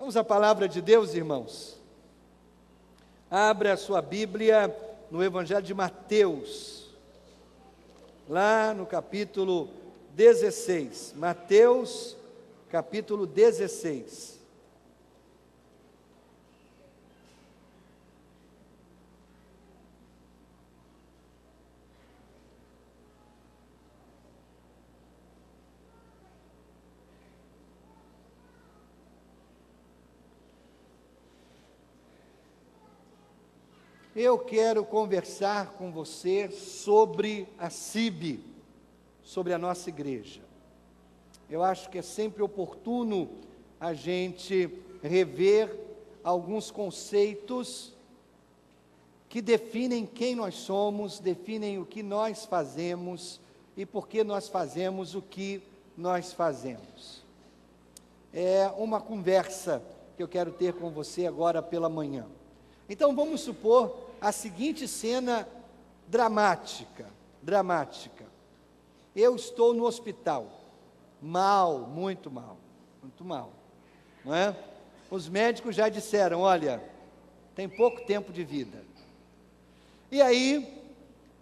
Vamos à palavra de Deus, irmãos. Abra a sua Bíblia no Evangelho de Mateus, lá no capítulo 16. Mateus, capítulo 16. Eu quero conversar com você sobre a CIB, sobre a nossa igreja. Eu acho que é sempre oportuno a gente rever alguns conceitos que definem quem nós somos, definem o que nós fazemos e por que nós fazemos o que nós fazemos. É uma conversa que eu quero ter com você agora pela manhã. Então vamos supor a seguinte cena dramática. Eu estou no hospital, muito mal, não é? Os médicos já disseram, olha, tem pouco tempo de vida. E aí,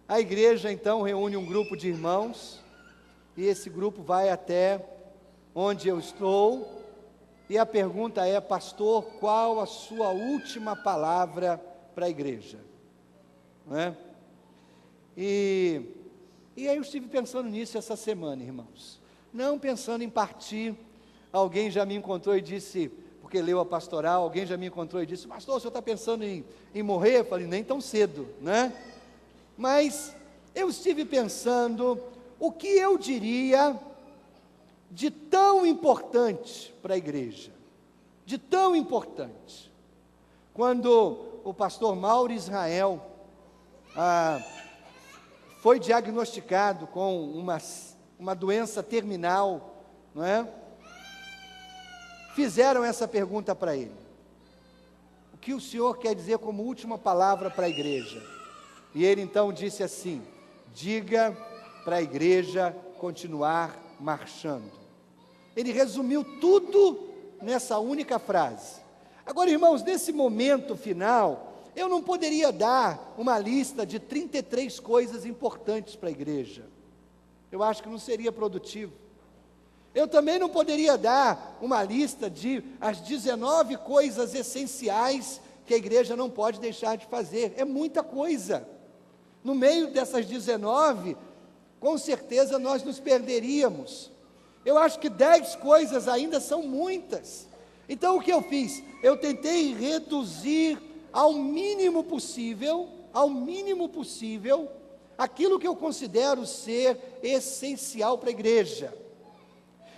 a igreja então reúne um grupo de irmãos, e esse grupo vai até onde eu estou, e a pergunta é, pastor, qual a sua última palavra para a igreja? Não é? E aí eu estive pensando nisso essa semana, irmãos. Não pensando em partir, alguém já me encontrou e disse, porque leu a pastoral, alguém já me encontrou e disse, pastor, o senhor está pensando em morrer? Eu falei, nem tão cedo, né? Mas eu estive pensando, o que eu diria de tão importante para a igreja, de tão importante, quando o pastor Mauro Israel foi diagnosticado com uma doença terminal, não é? Fizeram essa pergunta para ele, o que o senhor quer dizer como última palavra para a igreja? E ele então disse assim, diga para a igreja continuar marchando. Ele resumiu tudo nessa única frase. Agora, irmãos, nesse momento final, eu não poderia dar uma lista de 33 coisas importantes para a igreja. Eu acho que não seria produtivo. Eu também não poderia dar uma lista de as 19 coisas essenciais que a igreja não pode deixar de fazer. É muita coisa. No meio dessas 19, com certeza nós nos perderíamos. Eu acho que 10 coisas ainda são muitas. Então o que eu fiz? Eu tentei reduzir ao mínimo possível, aquilo que eu considero ser essencial para a igreja.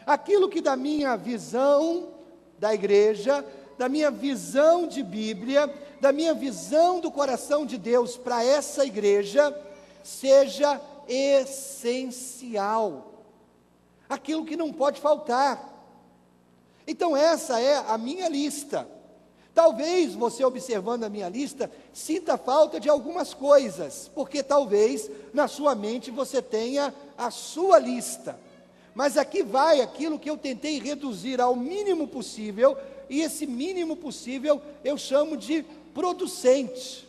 Aquilo que da minha visão da igreja, da minha visão de Bíblia, da minha visão do coração de Deus para essa igreja, seja essencial. Aquilo que não pode faltar. Então essa é a minha lista. Talvez você observando a minha lista, sinta falta de algumas coisas, porque talvez na sua mente você tenha a sua lista. Mas aqui vai aquilo que eu tentei reduzir ao mínimo possível, e esse mínimo possível eu chamo de producente,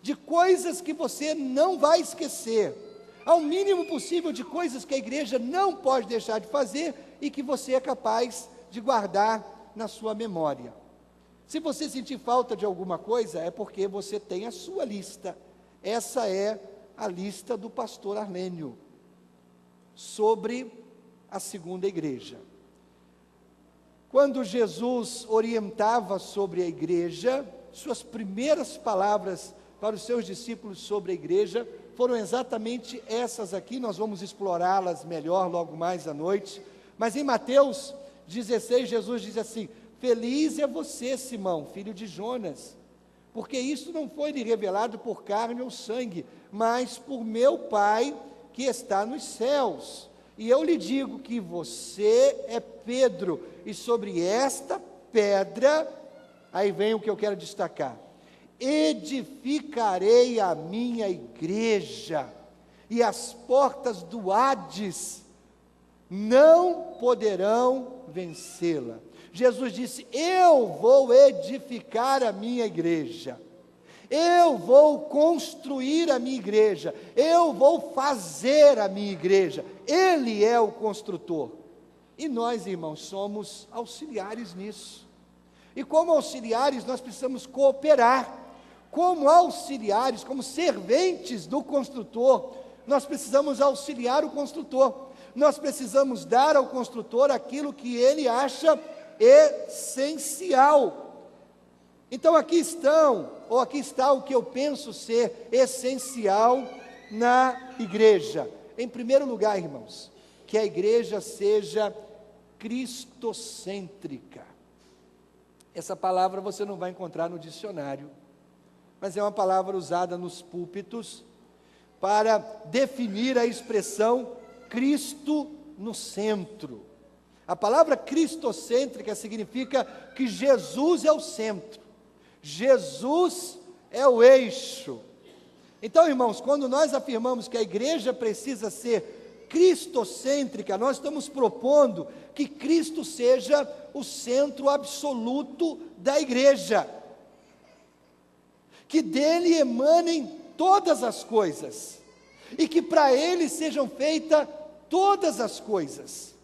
de coisas que você não vai esquecer, ao mínimo possível de coisas que a igreja não pode deixar de fazer e que você é capaz de guardar na sua memória. Se você sentir falta de alguma coisa, é porque você tem a sua lista. Essa é a lista do pastor Arlênio sobre a segunda igreja. Quando Jesus orientava sobre a igreja, suas primeiras palavras para os seus discípulos sobre a igreja foram exatamente essas aqui. Nós vamos explorá-las melhor logo mais à noite. Mas em Mateus 16, Jesus diz assim, feliz é você, Simão, filho de Jonas, porque isso não foi lhe revelado por carne ou sangue, mas por meu Pai que está nos céus. E eu lhe digo que você é Pedro, e sobre esta pedra, aí vem o que eu quero destacar, edificarei a minha igreja, e as portas do Hades não poderão vencê-la. Jesus disse: eu vou edificar a minha igreja, eu vou construir a minha igreja, eu vou fazer a minha igreja. Ele é o construtor. E nós, irmãos, somos auxiliares nisso. E como auxiliares, nós precisamos cooperar. Como auxiliares, como serventes do construtor, nós precisamos auxiliar o construtor. Nós precisamos dar ao construtor aquilo que ele acha essencial. Então aqui está o que eu penso ser essencial na igreja. Em primeiro lugar, irmãos, que a igreja seja cristocêntrica. Essa palavra você não vai encontrar no dicionário, mas é uma palavra usada nos púlpitos para definir a expressão Cristo no centro. A palavra cristocêntrica significa que Jesus é o centro, Jesus é o eixo. Então, irmãos, quando nós afirmamos que a igreja precisa ser cristocêntrica, nós estamos propondo que Cristo seja o centro absoluto da igreja, que dele emanem todas as coisas, e que para ele sejam feitas todas as coisas.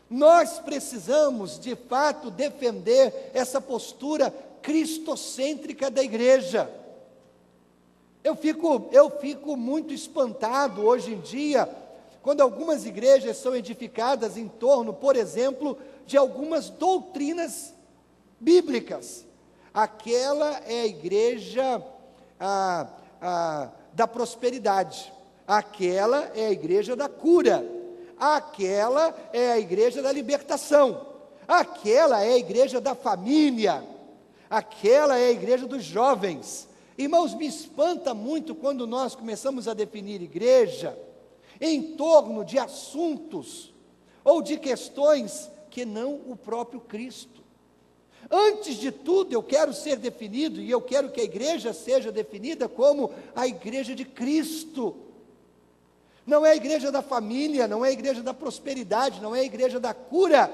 Nós precisamos, de fato, defender essa postura cristocêntrica da igreja. Eu fico muito espantado hoje em dia, quando algumas igrejas são edificadas em torno, por exemplo, de algumas doutrinas bíblicas. Aquela é a igreja da prosperidade, aquela é a igreja da cura, aquela é a igreja da libertação, aquela é a igreja da família, aquela é a igreja dos jovens. Irmãos, me espanta muito quando nós começamos a definir igreja em torno de assuntos ou de questões que não o próprio Cristo. Antes de tudo, eu quero ser definido, e eu quero que a igreja seja definida como a igreja de Cristo. Não é a igreja da família, não é a igreja da prosperidade, não é a igreja da cura,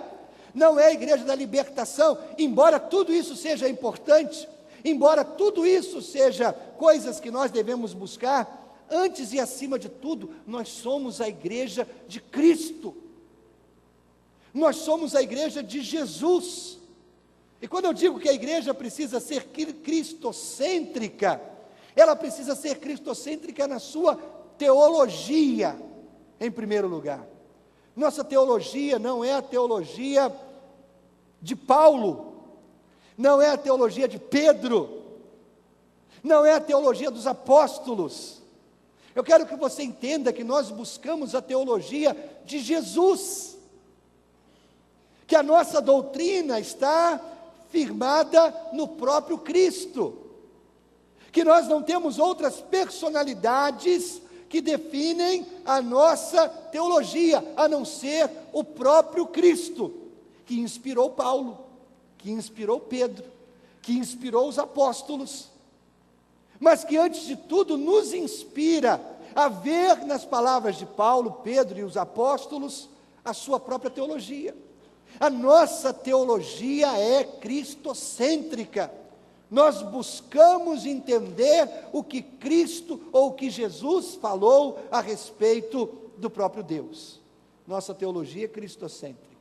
não é a igreja da libertação, embora tudo isso seja importante, embora tudo isso seja coisas que nós devemos buscar, antes e acima de tudo, nós somos a igreja de Cristo. Nós somos a igreja de Jesus. E quando eu digo que a igreja precisa ser cristocêntrica, ela precisa ser cristocêntrica na sua teologia, em primeiro lugar. Nossa teologia não é a teologia de Paulo, não é a teologia de Pedro, não é a teologia dos apóstolos. Eu quero que você entenda que nós buscamos a teologia de Jesus, que a nossa doutrina está firmada no próprio Cristo, que nós não temos outras personalidades que definem a nossa teologia, a não ser o próprio Cristo, que inspirou Paulo, que inspirou Pedro, que inspirou os apóstolos, mas que antes de tudo nos inspira a ver nas palavras de Paulo, Pedro e os apóstolos a sua própria teologia. A nossa teologia é cristocêntrica. Nós buscamos entender o que Cristo ou o que Jesus falou a respeito do próprio Deus. Nossa teologia é cristocêntrica.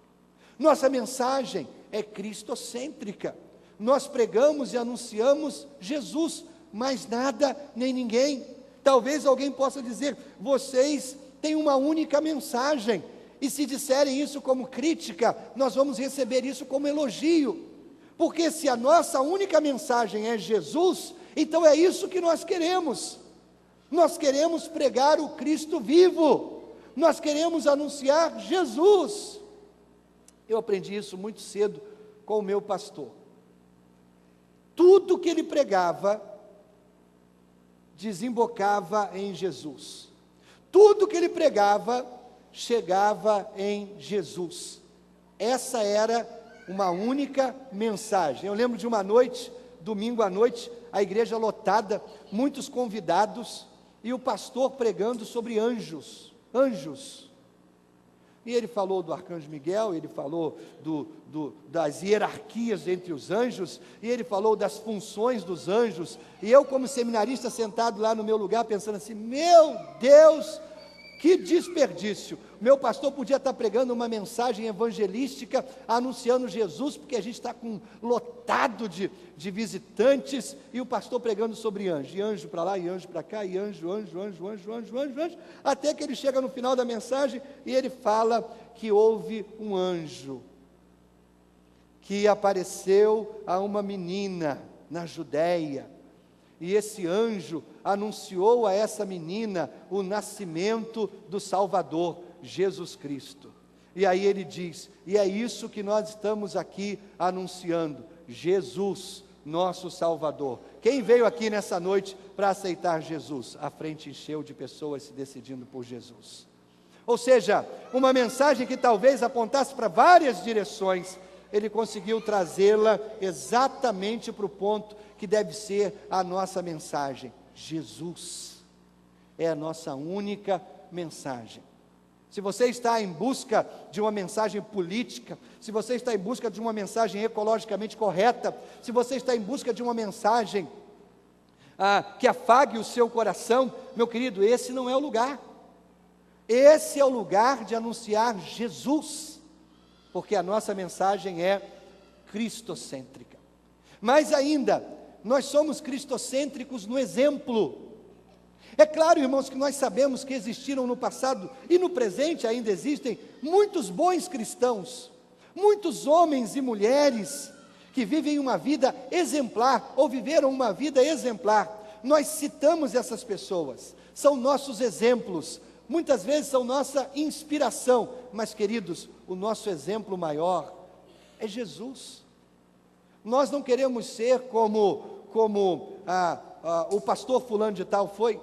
Nossa mensagem é cristocêntrica. Nós pregamos e anunciamos Jesus, mais nada nem ninguém. Talvez alguém possa dizer: vocês têm uma única mensagem. E se disserem isso como crítica, nós vamos receber isso como elogio. Porque se a nossa única mensagem é Jesus, então é isso que nós queremos. Nós queremos pregar o Cristo vivo. Nós queremos anunciar Jesus. Eu aprendi isso muito cedo com o meu pastor. Tudo que ele pregava desembocava em Jesus. Tudo que ele pregava chegava em Jesus. Essa era uma única mensagem. Eu lembro de uma noite, domingo à noite, a igreja lotada, muitos convidados, e o pastor pregando sobre anjos. Anjos. E ele falou do arcanjo Miguel, ele falou das hierarquias entre os anjos, e ele falou das funções dos anjos, e eu como seminarista sentado lá no meu lugar, pensando assim, meu Deus, que desperdício, meu pastor podia estar pregando uma mensagem evangelística, anunciando Jesus, porque a gente está lotado de visitantes, e o pastor pregando sobre anjo, e anjo para lá, e anjo para cá, e anjo, até que ele chega no final da mensagem, e ele fala que houve um anjo, que apareceu a uma menina na Judéia, e esse anjo anunciou a essa menina o nascimento do Salvador, Jesus Cristo. E aí ele diz, e é isso que nós estamos aqui anunciando, Jesus, nosso Salvador. Quem veio aqui nessa noite para aceitar Jesus? A frente encheu de pessoas se decidindo por Jesus. Ou seja, uma mensagem que talvez apontasse para várias direções, ele conseguiu trazê-la exatamente para o ponto que deve ser a nossa mensagem. Jesus é a nossa única mensagem. Se você está em busca de uma mensagem política, se você está em busca de uma mensagem ecologicamente correta, se você está em busca de uma mensagem que afague o seu coração, meu querido, esse não é o lugar. Esse é o lugar de anunciar Jesus, porque a nossa mensagem é cristocêntrica. Mais ainda, nós somos cristocêntricos no exemplo. É claro, irmãos, que nós sabemos que existiram no passado e no presente ainda existem muitos bons cristãos, muitos homens e mulheres que vivem uma vida exemplar ou viveram uma vida exemplar. Nós citamos essas pessoas, são nossos exemplos, muitas vezes são nossa inspiração, mas queridos, o nosso exemplo maior é Jesus. Nós não queremos ser como o pastor fulano de tal foi,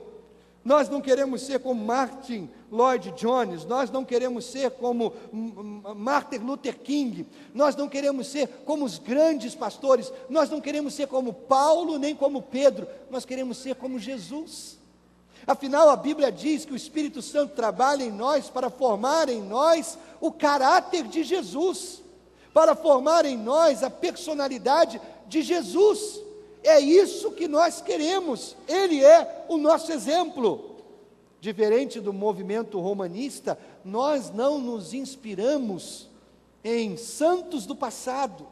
nós não queremos ser como Martin Lloyd Jones, nós não queremos ser como Martin Luther King, nós não queremos ser como os grandes pastores, nós não queremos ser como Paulo nem como Pedro, nós queremos ser como Jesus. Afinal, a Bíblia diz que o Espírito Santo trabalha em nós para formar em nós o caráter de Jesus, para formar em nós a personalidade de Jesus. É isso que nós queremos, Ele é o nosso exemplo. Diferente do movimento romanista, nós não nos inspiramos em santos do passado,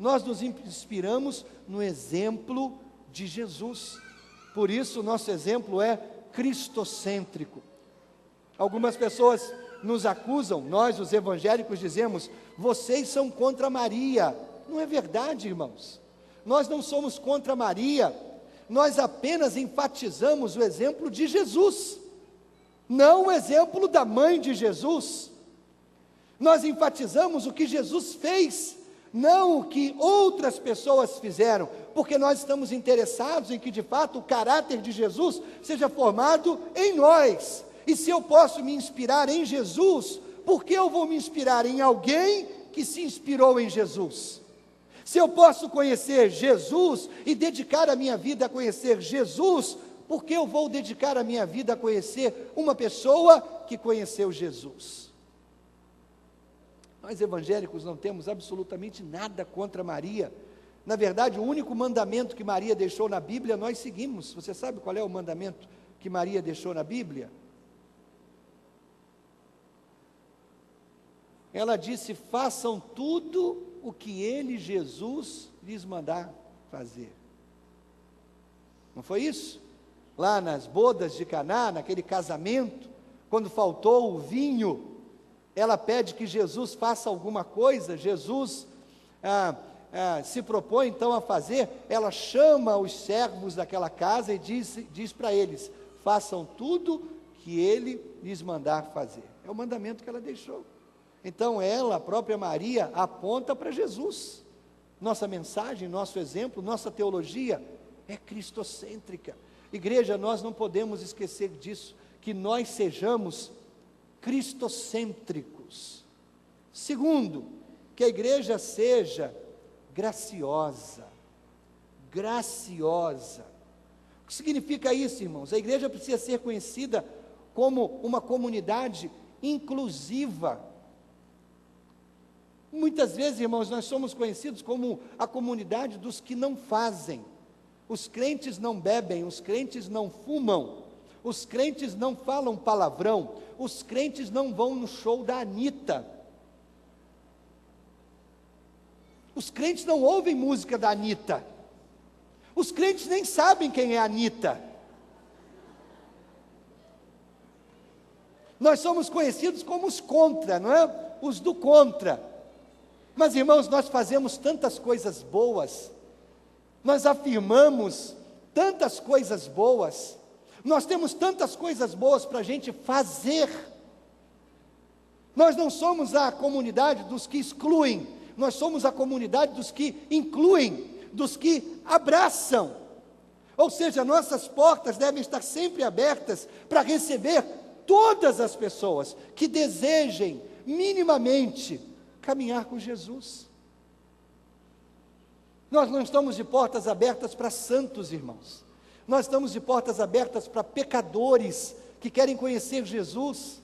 nós nos inspiramos no exemplo de Jesus. Por isso, nosso exemplo é cristocêntrico. Algumas pessoas nos acusam, nós os evangélicos dizemos, vocês são contra Maria. Não é verdade, irmãos. Nós não somos contra Maria, nós apenas enfatizamos o exemplo de Jesus, não o exemplo da mãe de Jesus. Nós enfatizamos o que Jesus fez, não o que outras pessoas fizeram, porque nós estamos interessados em que de fato o caráter de Jesus seja formado em nós. E se eu posso me inspirar em Jesus, por que eu vou me inspirar em alguém que se inspirou em Jesus? Se eu posso conhecer Jesus e dedicar a minha vida a conhecer Jesus, por que eu vou dedicar a minha vida a conhecer uma pessoa que conheceu Jesus? Nós evangélicos não temos absolutamente nada contra Maria. Na verdade, o único mandamento que Maria deixou na Bíblia, nós seguimos. Você sabe qual é o mandamento que Maria deixou na Bíblia? Ela disse, façam tudo o que ele, Jesus, lhes mandar fazer. Não foi isso? Lá nas bodas de Caná, naquele casamento, quando faltou o vinho, ela pede que Jesus faça alguma coisa, Jesus se propõe então a fazer, ela chama os servos daquela casa e diz para eles, façam tudo que ele lhes mandar fazer. É o mandamento que ela deixou. Então ela, a própria Maria, aponta para Jesus. Nossa mensagem, nosso exemplo, nossa teologia é cristocêntrica. Igreja, nós não podemos esquecer disso, que nós sejamos cristocêntricos. Segundo, que a igreja seja graciosa. Graciosa. O que significa isso, irmãos? A igreja precisa ser conhecida como uma comunidade inclusiva. Muitas vezes, irmãos, nós somos conhecidos como a comunidade dos que não fazem. Os crentes não bebem, os crentes não fumam, os crentes não falam palavrão, os crentes não vão no show da Anitta. Os crentes não ouvem música da Anitta. Os crentes nem sabem quem é a Anitta. Nós somos conhecidos como os contra, não é? Os do contra. Mas, irmãos, nós fazemos tantas coisas boas, nós afirmamos tantas coisas boas, nós temos tantas coisas boas para a gente fazer. Nós não somos a comunidade dos que excluem, nós somos a comunidade dos que incluem, dos que abraçam. Ou seja, nossas portas devem estar sempre abertas para receber todas as pessoas que desejem minimamente caminhar com Jesus. Nós não estamos de portas abertas para santos, irmãos. Nós estamos de portas abertas para pecadores que querem conhecer Jesus.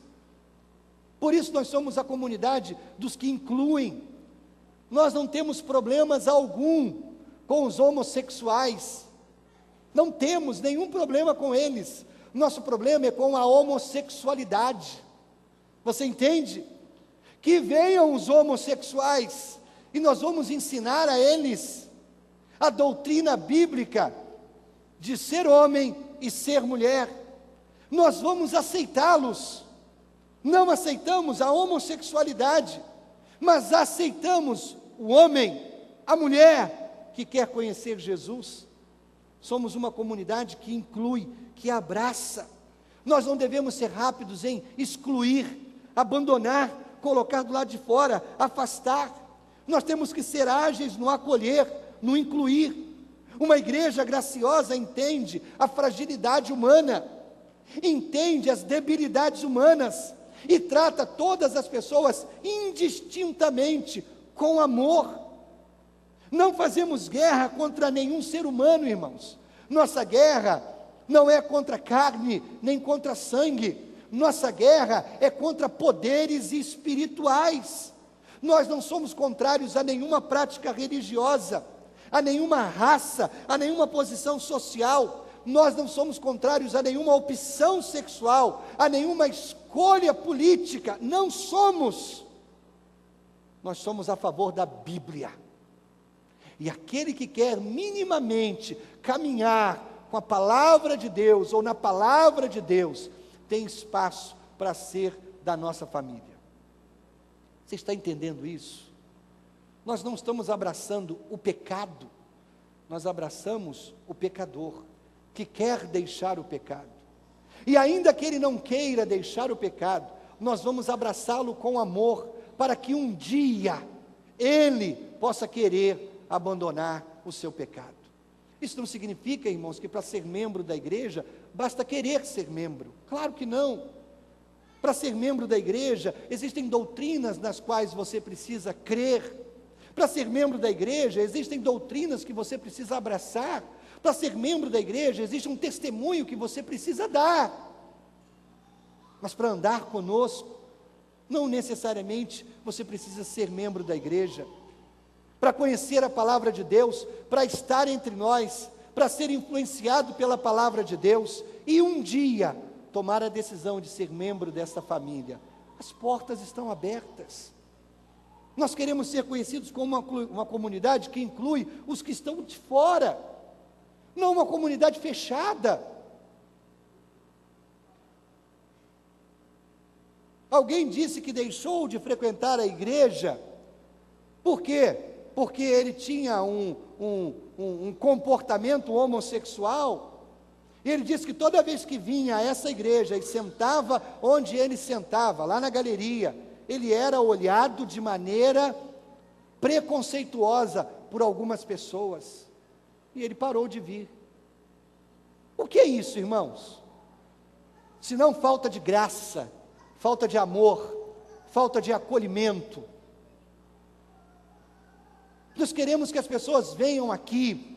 Por isso nós somos a comunidade dos que incluem. Nós não temos problemas algum com os homossexuais. Não temos nenhum problema com eles. Nosso problema é com a homossexualidade. Você entende? Que venham os homossexuais e nós vamos ensinar a eles a doutrina bíblica de ser homem e ser mulher. Nós vamos aceitá-los. Não aceitamos a homossexualidade, mas aceitamos o homem, a mulher que quer conhecer Jesus. Somos uma comunidade que inclui, que abraça. Nós não devemos ser rápidos em excluir, abandonar, colocar do lado de fora, afastar. Nós temos que ser ágeis no acolher, no incluir. Uma igreja graciosa entende a fragilidade humana, entende as debilidades humanas e trata todas as pessoas indistintamente, com amor. Não fazemos guerra contra nenhum ser humano, irmãos. Nossa guerra não é contra carne, nem contra sangue. Nossa guerra é contra poderes espirituais. Nós não somos contrários a nenhuma prática religiosa, a nenhuma raça, a nenhuma posição social. Nós não somos contrários a nenhuma opção sexual, a nenhuma escolha política. Não somos. Nós somos a favor da Bíblia. E aquele que quer minimamente caminhar com a palavra de Deus, ou na palavra de Deus, tem espaço para ser da nossa família. Você está entendendo isso? Nós não estamos abraçando o pecado, nós abraçamos o pecador, que quer deixar o pecado. E ainda que ele não queira deixar o pecado, nós vamos abraçá-lo com amor, para que um dia ele possa querer abandonar o seu pecado. Isso não significa, irmãos, que para ser membro da igreja, basta querer ser membro. Claro que não. Para ser membro da igreja, existem doutrinas nas quais você precisa crer. Para ser membro da igreja, existem doutrinas que você precisa abraçar. Para ser membro da igreja, existe um testemunho que você precisa dar. Mas para andar conosco, não necessariamente você precisa ser membro da igreja. Para conhecer a palavra de Deus, para estar entre nós, para ser influenciado pela palavra de Deus, e um dia tomar a decisão de ser membro dessa família. As portas estão abertas. Nós queremos ser conhecidos como uma comunidade que inclui os que estão de fora, não uma comunidade fechada. Alguém disse que deixou de frequentar a igreja, por quê? Porque ele tinha um comportamento homossexual. E ele disse que toda vez que vinha a essa igreja e sentava onde ele sentava, lá na galeria, ele era olhado de maneira preconceituosa por algumas pessoas. E ele parou de vir. O que é isso, irmãos? Se não falta de graça, falta de amor, falta de acolhimento. Nós queremos que as pessoas venham aqui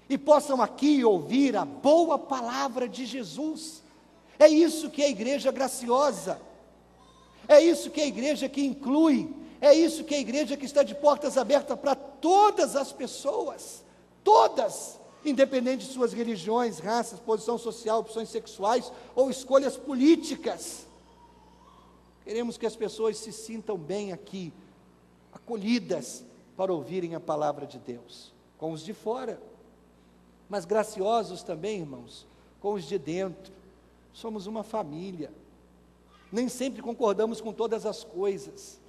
e possam aqui ouvir a boa palavra de Jesus. É isso que é a igreja graciosa. É isso que é a igreja que inclui. É isso que a igreja que está de portas abertas para todas as pessoas, todas, independente de suas religiões, raças, posição social, opções sexuais ou escolhas políticas. Queremos que as pessoas se sintam bem aqui, acolhidas para ouvirem a palavra de Deus, com os de fora, mas graciosos também, irmãos, com os de dentro. Somos uma família, nem sempre concordamos com todas as coisas,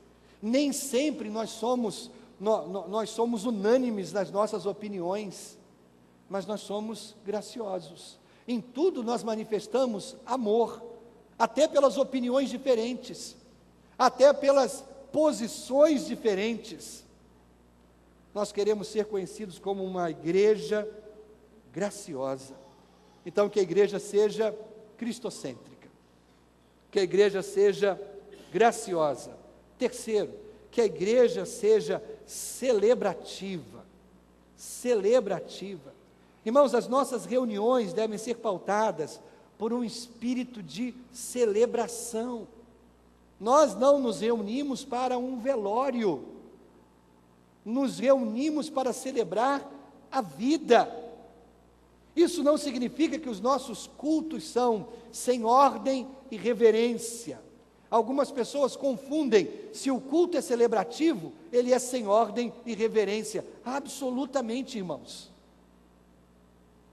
nem sempre nós somos unânimes nas nossas opiniões, mas nós somos graciosos, em tudo nós manifestamos amor, até pelas opiniões diferentes, até pelas posições diferentes. Nós queremos ser conhecidos como uma igreja graciosa. Então, que a igreja seja cristocêntrica, que a igreja seja graciosa. Terceiro, que a igreja seja celebrativa. Celebrativa. Irmãos, as nossas reuniões devem ser pautadas por um espírito de celebração. Nós não nos reunimos para um velório, nos reunimos para celebrar a vida. Isso não significa que os nossos cultos são sem ordem e reverência. Algumas pessoas confundem, se o culto é celebrativo, ele é sem ordem e reverência. Absolutamente, irmãos.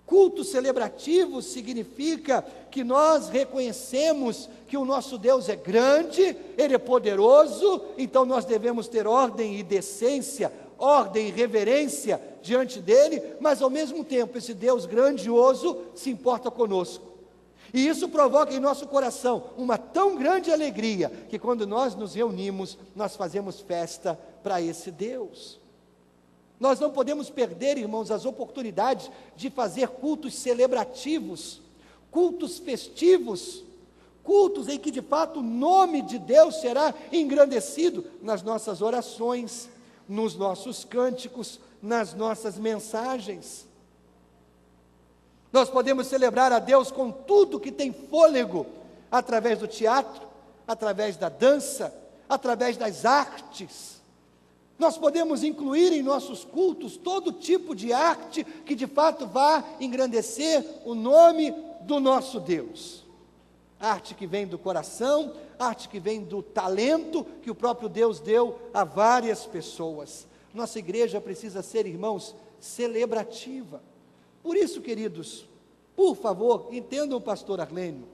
Culto celebrativo significa que nós reconhecemos que o nosso Deus é grande, Ele é poderoso, então nós devemos ter ordem e decência, ordem e reverência diante dEle, mas ao mesmo tempo esse Deus grandioso se importa conosco. E isso provoca em nosso coração uma tão grande alegria, que quando nós nos reunimos, nós fazemos festa para esse Deus. Nós não podemos perder, irmãos, as oportunidades de fazer cultos celebrativos, cultos festivos, cultos em que de fato o nome de Deus será engrandecido nas nossas orações, nos nossos cânticos, nas nossas mensagens. Nós podemos celebrar a Deus com tudo que tem fôlego, através do teatro, através da dança, através das artes. Nós podemos incluir em nossos cultos todo tipo de arte que de fato vá engrandecer o nome do nosso Deus. Arte que vem do coração, arte que vem do talento que o próprio Deus deu a várias pessoas. Nossa igreja precisa ser, irmãos, celebrativa. Por isso, queridos, por favor, entendam o pastor Arlênio.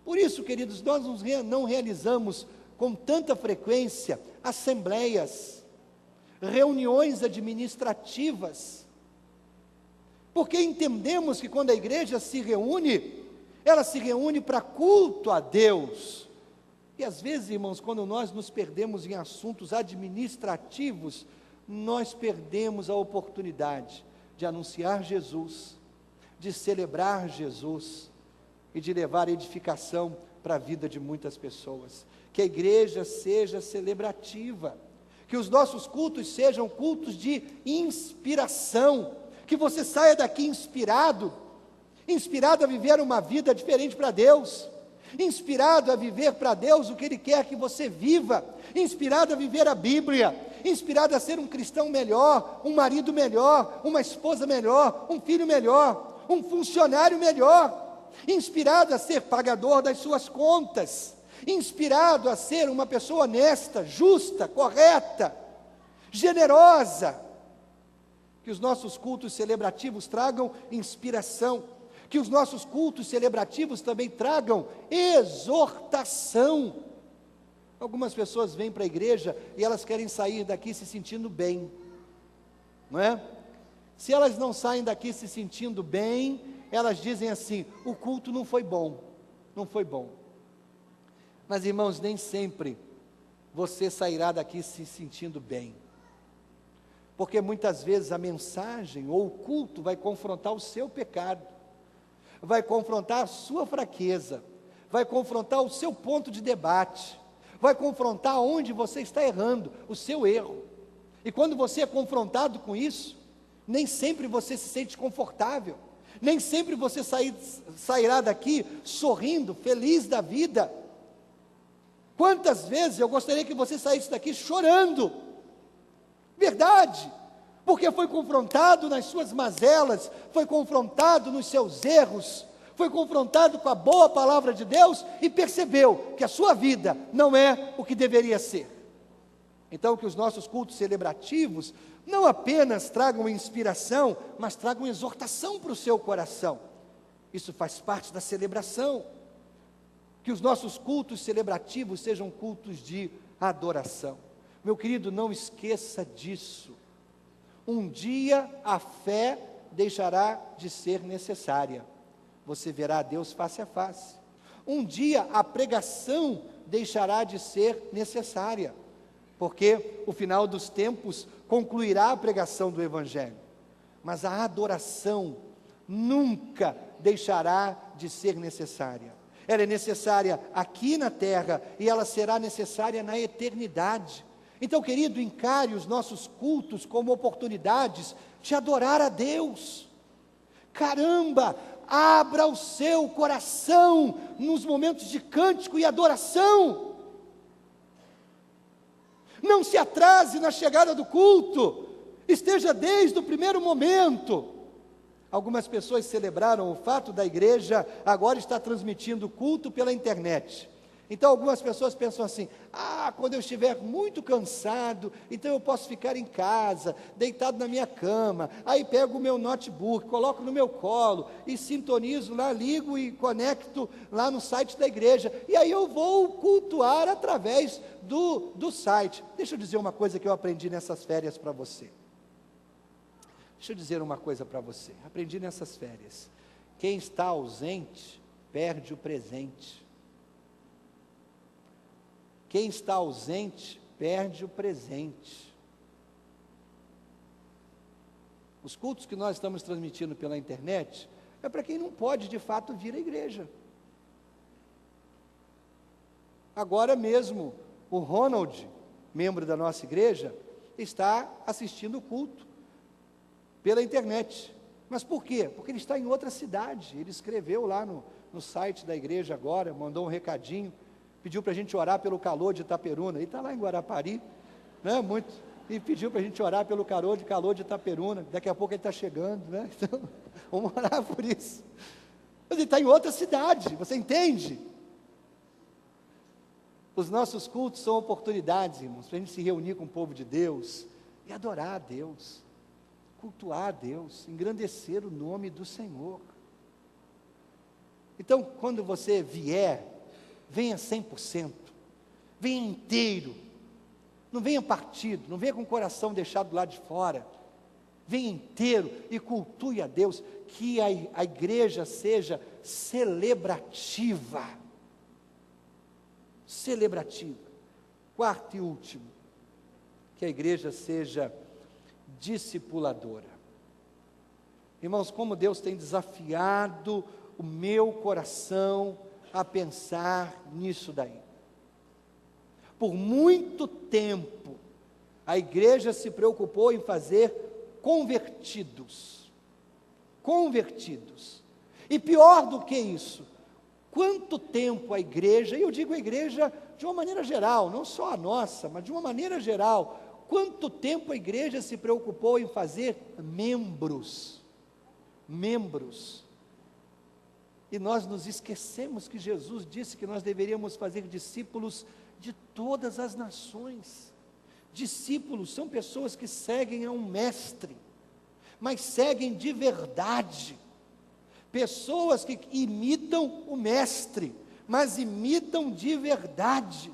Por isso, queridos, nós não realizamos com tanta frequência assembleias, reuniões administrativas, porque entendemos que quando a igreja se reúne, ela se reúne para culto a Deus. E às vezes, irmãos, quando nós nos perdemos em assuntos administrativos, nós perdemos a oportunidade de anunciar Jesus, de celebrar Jesus e de levar edificação para a vida de muitas pessoas. Que a igreja seja celebrativa, que os nossos cultos sejam cultos de inspiração, que você saia daqui inspirado a viver uma vida diferente para Deus, inspirado a viver para Deus o que Ele quer que você viva, inspirado a viver a Bíblia, inspirado a ser um cristão melhor, um marido melhor, uma esposa melhor, um filho melhor, um funcionário melhor, inspirado a ser pagador das suas contas, inspirado a ser uma pessoa honesta, justa, correta, generosa. Que os nossos cultos celebrativos tragam inspiração, que os nossos cultos celebrativos também tragam exortação. Algumas pessoas vêm para a igreja e elas querem sair daqui se sentindo bem, não é? Se elas não saem daqui se sentindo bem, elas dizem assim: o culto não foi bom, não foi bom. Mas, irmãos, nem sempre você sairá daqui se sentindo bem, porque muitas vezes a mensagem ou o culto vai confrontar o seu pecado, vai confrontar a sua fraqueza, vai confrontar o seu ponto de debate, vai confrontar onde você está errando, o seu erro. E quando você é confrontado com isso, nem sempre você se sente confortável, nem sempre você sairá daqui sorrindo, feliz da vida. Quantas vezes eu gostaria que você saísse daqui chorando, verdade, porque foi confrontado nas suas mazelas, foi confrontado nos seus erros, foi confrontado com a boa palavra de Deus e percebeu que a sua vida não é o que deveria ser. Então, que os nossos cultos celebrativos não apenas tragam inspiração, mas tragam exortação para o seu coração. Isso faz parte da celebração. Que os nossos cultos celebrativos sejam cultos de adoração. Meu querido, não esqueça disso. Um dia a fé deixará de ser necessária. Você verá a Deus face a face. Um dia a pregação deixará de ser necessária, porque o final dos tempos concluirá a pregação do Evangelho. Mas a adoração nunca deixará de ser necessária. Ela é necessária aqui na terra e ela será necessária na eternidade. Então, querido, encare os nossos cultos como oportunidades de adorar a Deus. Caramba, abra o seu coração nos momentos de cântico e adoração. Não se atrase na chegada do culto, esteja desde o primeiro momento. Algumas pessoas celebraram o fato da igreja agora estar transmitindo o culto pela internet. Então algumas pessoas pensam assim, quando eu estiver muito cansado, então eu posso ficar em casa, deitado na minha cama, aí pego o meu notebook, coloco no meu colo, e sintonizo lá, ligo e conecto lá no site da igreja, e aí eu vou cultuar através do site. Deixa eu dizer uma coisa que eu aprendi nessas férias para você. Deixa eu dizer uma coisa para você, aprendi nessas férias, quem está ausente, perde o presente. Quem está ausente, perde o presente. Os cultos que nós estamos transmitindo pela internet, é para quem não pode de fato vir à igreja. Agora mesmo, o Ronald, membro da nossa igreja, está assistindo o culto pela internet. Mas por quê? Porque ele está em outra cidade. Ele escreveu lá no site da igreja agora, mandou um recadinho, pediu para a gente orar pelo calor de Itaperuna. Ele está lá em Guarapari, né? E pediu para a gente orar pelo calor de Itaperuna. Daqui a pouco ele está chegando, né? Então, vamos orar por isso. Mas ele está em outra cidade, você entende? Os nossos cultos são oportunidades, irmãos, para a gente se reunir com o povo de Deus e adorar a Deus, cultuar a Deus, engrandecer o nome do Senhor. Então, quando você vier, venha 100%, venha inteiro, não venha partido, não venha com o coração deixado lá de fora, venha inteiro e cultue a Deus, que a igreja seja celebrativa. Quarto e último, que a igreja seja discipuladora. Irmãos, como Deus tem desafiado o meu coração a pensar nisso daí. Por muito tempo, a igreja se preocupou em fazer convertidos. E pior do que isso, quanto tempo a igreja, e eu digo a igreja de uma maneira geral, não só a nossa, mas de uma maneira geral, quanto tempo a igreja se preocupou em fazer membros. E nós nos esquecemos que Jesus disse que nós deveríamos fazer discípulos de todas as nações. Discípulos são pessoas que seguem a um mestre, mas seguem de verdade. Pessoas que imitam o mestre, mas imitam de verdade.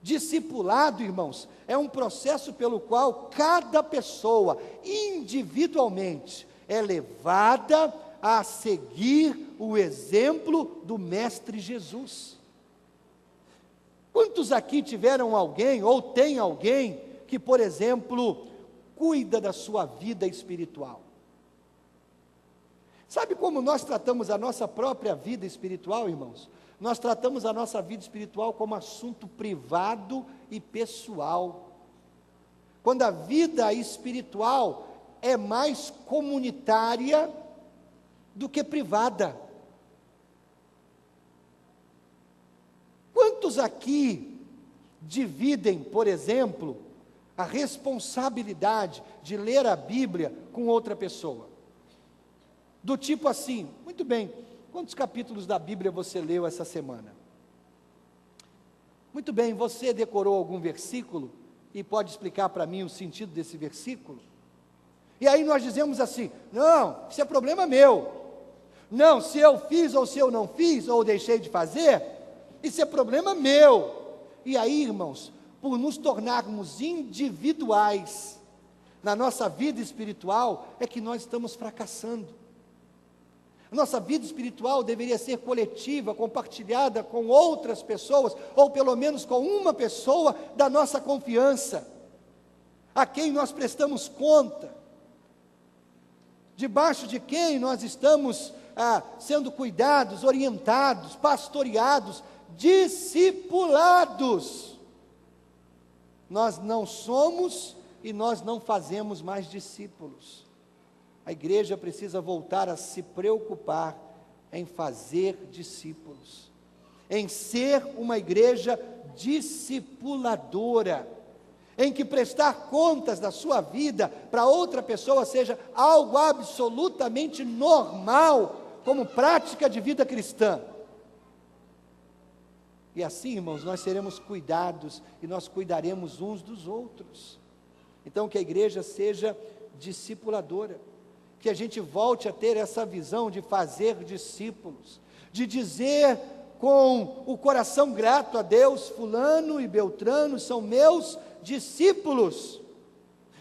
Discipulado, irmãos, é um processo pelo qual cada pessoa, individualmente, é levada a seguir o exemplo do Mestre Jesus. Quantos aqui tiveram alguém, ou tem alguém, que, por exemplo, cuida da sua vida espiritual? Sabe como nós tratamos a nossa própria vida espiritual, irmãos? Nós tratamos a nossa vida espiritual como assunto privado e pessoal. Quando a vida espiritual é mais comunitária do que privada. Quantos aqui dividem, por exemplo, a responsabilidade de ler a Bíblia com outra pessoa? Do tipo assim, muito bem, quantos capítulos da Bíblia você leu essa semana? Muito bem, você decorou algum versículo e pode explicar para mim o sentido desse versículo? E aí nós dizemos assim, não, isso é problema meu. Não, se eu fiz ou se eu não fiz, ou deixei de fazer, isso é problema meu. E aí, irmãos, por nos tornarmos individuais na nossa vida espiritual, é que nós estamos fracassando. A nossa vida espiritual deveria ser coletiva, compartilhada com outras pessoas, ou pelo menos com uma pessoa da nossa confiança, a quem nós prestamos conta, debaixo de quem nós estamos sendo cuidados, orientados, pastoreados, discipulados. Nós não somos e nós não fazemos mais discípulos. A igreja precisa voltar a se preocupar em fazer discípulos, em ser uma igreja discipuladora, em que prestar contas da sua vida para outra pessoa seja algo absolutamente normal, como prática de vida cristã. E assim, irmãos, nós seremos cuidados e nós cuidaremos uns dos outros. Então, que a igreja seja discipuladora, que a gente volte a ter essa visão de fazer discípulos, de dizer com o coração grato a Deus, fulano e beltrano são meus discípulos,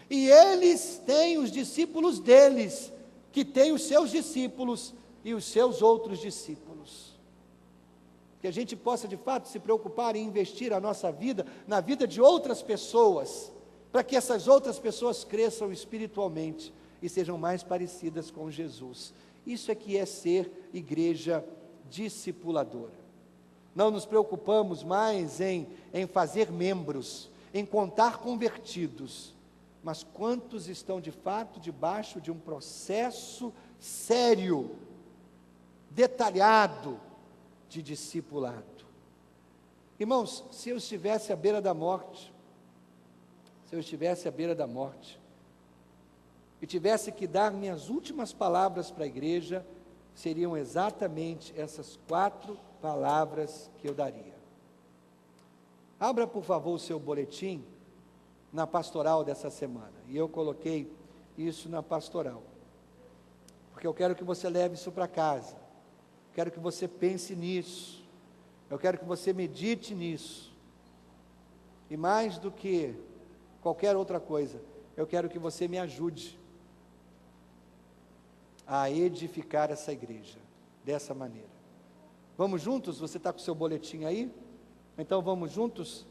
e eles têm os discípulos deles, que têm os seus discípulos e os seus outros discípulos. Que a gente possa de fato se preocupar em investir a nossa vida na vida de outras pessoas, para que essas outras pessoas cresçam espiritualmente e sejam mais parecidas com Jesus. Isso é que é ser igreja discipuladora. Não nos preocupamos mais em fazer membros, em contar convertidos, mas quantos estão de fato debaixo de um processo sério, detalhado de discipulado. Irmãos, se eu estivesse à beira da morte, e tivesse que dar minhas últimas palavras para a igreja, seriam exatamente essas 4 palavras que eu daria. Abra, por favor, o seu boletim na pastoral dessa semana. E eu coloquei isso na pastoral, porque eu quero que você leve isso para casa. Quero que você pense nisso. Eu quero que você medite nisso. E mais do que qualquer outra coisa, eu quero que você me ajude a edificar essa igreja dessa maneira. Vamos juntos? Você está com o seu boletim aí? Então vamos juntos?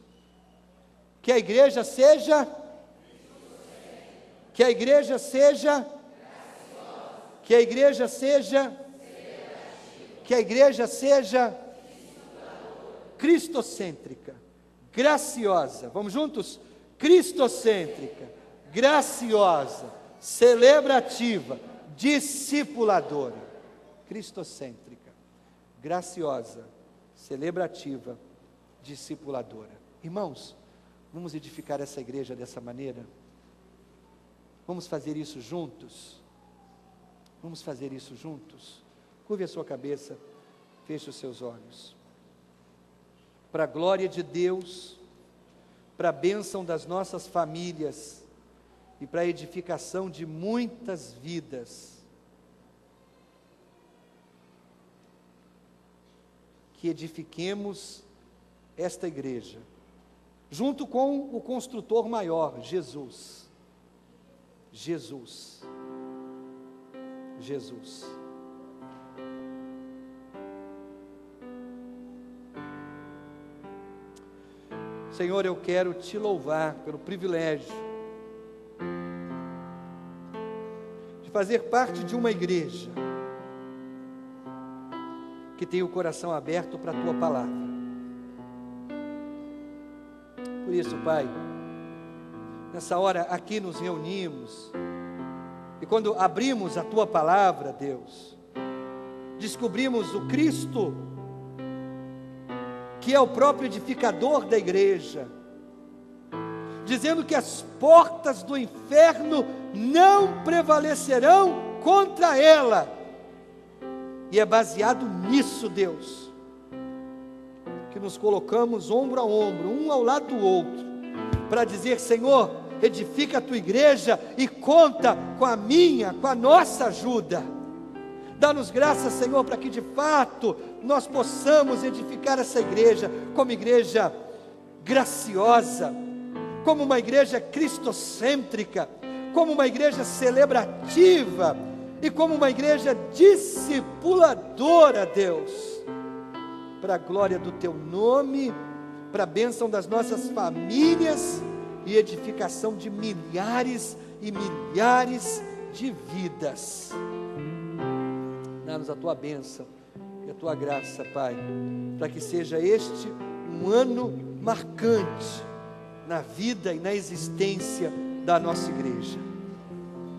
Que a igreja seja cristocêntrica, graciosa. Vamos juntos? Cristocêntrica, graciosa, celebrativa, discipuladora. Cristocêntrica, graciosa, celebrativa, discipuladora. Irmãos, vamos edificar essa igreja dessa maneira? Vamos fazer isso juntos? Vamos fazer isso juntos? Curve a sua cabeça, feche os seus olhos. Para a glória de Deus, para a bênção das nossas famílias e para a edificação de muitas vidas, que edifiquemos esta igreja, junto com o construtor maior, Jesus. Senhor, eu quero te louvar pelo privilégio de fazer parte de uma igreja que tem o coração aberto para a tua palavra. Por isso, Pai, nessa hora aqui nos reunimos, e quando abrimos a tua palavra, Deus, descobrimos o Cristo que é o próprio edificador da igreja, dizendo que as portas do inferno não prevalecerão contra ela. E é baseado nisso, Deus, que nos colocamos ombro a ombro, um ao lado do outro, para dizer: Senhor, edifica a tua igreja e conta com a minha, com a nossa ajuda. Dá-nos graça, Senhor, para que de fato nós possamos edificar essa igreja como igreja graciosa, como uma igreja cristocêntrica, como uma igreja celebrativa e como uma igreja discipuladora, Deus, para a glória do teu nome, para a bênção das nossas famílias e edificação de milhares e milhares de vidas. Dá-nos a tua bênção e a tua graça, Pai, para que seja este um ano marcante na vida e na existência da nossa igreja.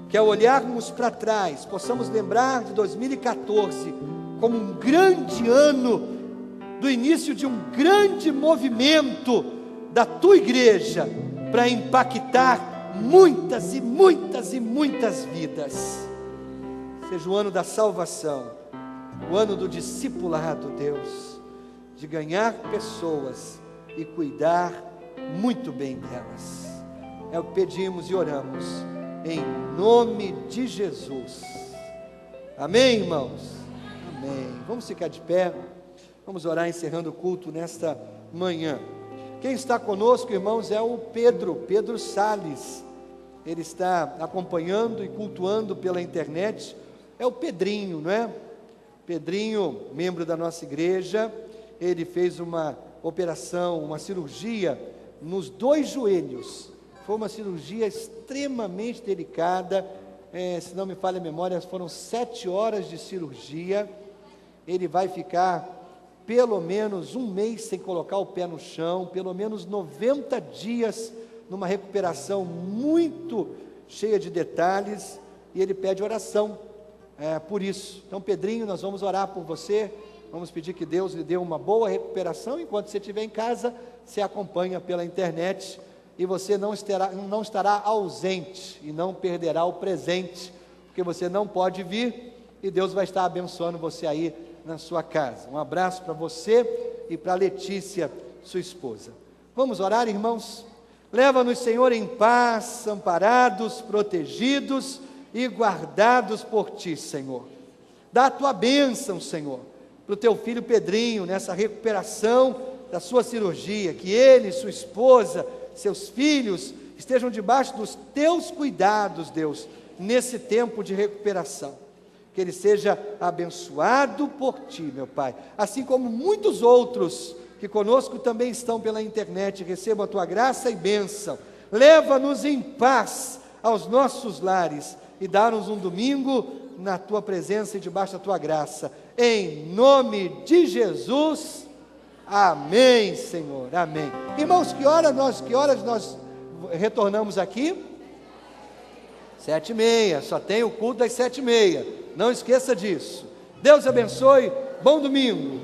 Que ao olharmos para trás, possamos lembrar de 2014 como um grande ano do início de um grande movimento da tua igreja para impactar muitas e muitas e muitas vidas. Seja o ano da salvação, o ano do discipulado, Deus, de ganhar pessoas e cuidar muito bem delas. É o que pedimos e oramos em nome de Jesus. Amém, irmãos? Amém. Vamos ficar de pé, vamos orar encerrando o culto nesta manhã. Quem está conosco, irmãos, é o Pedro Salles. Ele está acompanhando e cultuando pela internet. É o Pedrinho, não é? Pedrinho, membro da nossa igreja, ele fez uma operação, uma cirurgia nos 2 joelhos. Foi uma cirurgia extremamente delicada, se não me falha a memória, foram 7 horas de cirurgia. Ele vai ficar pelo menos 1 mês sem colocar o pé no chão, pelo menos 90 dias numa recuperação muito cheia de detalhes, e ele pede oração por isso. Então, Pedrinho, nós vamos orar por você, vamos pedir que Deus lhe dê uma boa recuperação. Enquanto você estiver em casa, você acompanha pela internet, e você não estará ausente, e não perderá o presente, porque você não pode vir, e Deus vai estar abençoando você aí na sua casa. Um abraço para você e para Letícia, sua esposa. Vamos orar, irmãos? Leva-nos, Senhor, em paz, amparados, protegidos e guardados por Ti, Senhor. Dá a Tua bênção, Senhor, para o Teu filho Pedrinho, nessa recuperação da sua cirurgia, que ele, sua esposa, seus filhos estejam debaixo dos Teus cuidados, Deus, nesse tempo de recuperação. Que ele seja abençoado por Ti, meu Pai, assim como muitos outros que conosco também estão pela internet. Recebam a Tua graça e bênção. Leva-nos em paz aos nossos lares e dá-nos um domingo na Tua presença e debaixo da Tua graça. Em nome de Jesus, amém, Senhor, amém. Irmãos, que horas nós retornamos aqui? 7h30, só tem o culto das 7h30. Não esqueça disso. Deus abençoe, bom domingo.